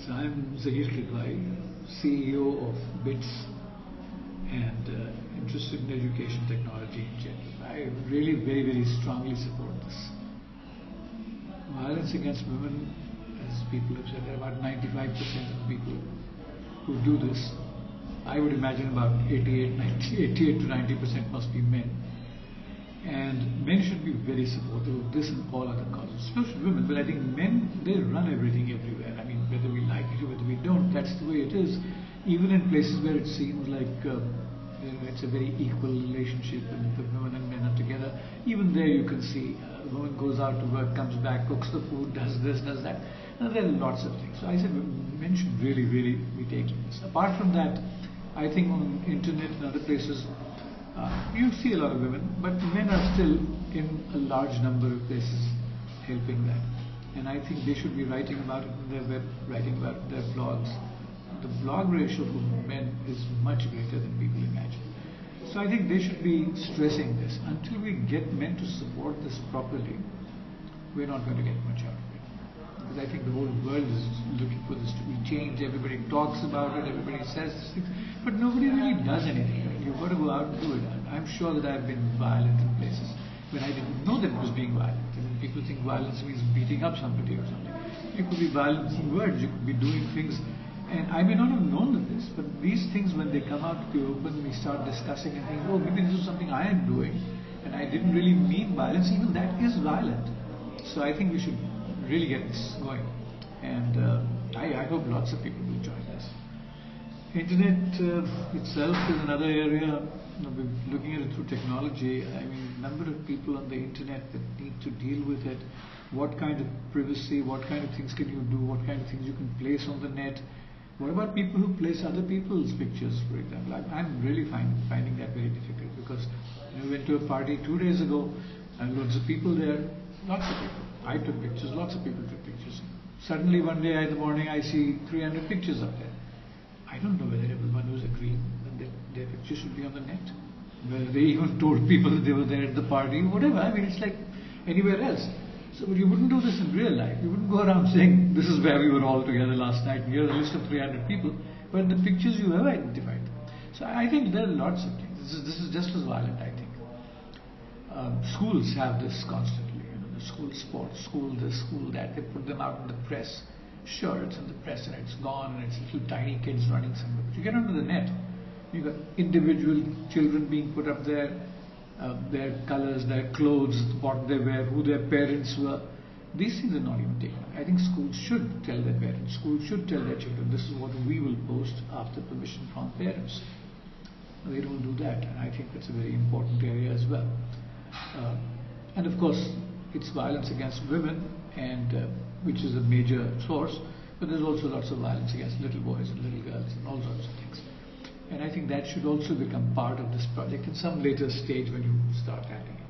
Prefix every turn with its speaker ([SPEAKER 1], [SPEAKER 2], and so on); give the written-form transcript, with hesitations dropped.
[SPEAKER 1] So I'm Zaheer, Kidvai, CEO of BITS and interested in education technology in general. I really very strongly support this. Violence against women, as people have said, there are about 95% of people who do this. I would imagine about 88 to 90% must be men. And men should be very supportive of this and all other causes, especially women. But I think men, they run everything everywhere. I mean, whether we like it or whether we don't, that's the way it is. Even in places where it seems like it's a very equal relationship and the women and men are together, even there you can see a woman goes out to work, comes back, cooks the food, does this, does that. And there are lots of things. So I said men should really be taking this. Apart from that, I think on the internet and other places, you see a lot of women, but men are still in a large number of places helping that. And I think they should be writing about it in their web, writing about it in their blogs. The blog ratio for men is much greater than people imagine. So I think they should be stressing this. Until we get men to support this properly, we're not going to get much out of it. Because I think the whole world is looking for this to be changed. Everybody talks about it, everybody says things, but nobody really does anything. You've got to go out and do it. I'm sure that I've been violent in places when I didn't know that it was being violent. I mean, people think violence means beating up somebody or something. You could be violent in words, you could be doing things, and I may not have known of this, but these things, when they come out to the open, we start discussing and think, oh, maybe this is something I am doing, and I didn't really mean violence. Even that is violent. So I think we should really get this going, and I hope lots of people will join us. Internet itself is another area. We're looking at it through technology. I mean, number of people on the internet that need to deal with it. What kind of privacy, what kind of things can you do, what kind of things you can place on the net. What about people who place other people's pictures, for example? I'm really finding that very difficult, because we went to a party 2 days ago and loads of people there, lots of people. I took pictures, lots of people took pictures. Suddenly one day in the morning I see 300 pictures up there. I don't know whether everyone was agreeing that their picture should be on the net, whether they even told people that they were there at the party, whatever. I mean, it's like anywhere else. So, but you wouldn't do this in real life. You wouldn't go around saying, this is where we were all together last night, and here's a list of 300 people, but the pictures you have identified. So I think there are lots of things. This is just as violent, I think. Schools have this constantly. The school sports, school this, school that. They put them out in the press. Sure, it's in the press and it's gone and it's little tiny kids running somewhere. But you get onto the net, you've got individual children being put up there, their colors, their clothes, what they wear, who their parents were. These things are not even taken up. I think schools should tell their parents, schools should tell their children, this is what we will post after permission from parents. They don't do that, and I think that's a very important area as well. And of course, it's violence against women, and which is a major source, but there's also lots of violence against little boys and little girls and all sorts of things. And I think that should also become part of this project in some later stage when you start having it.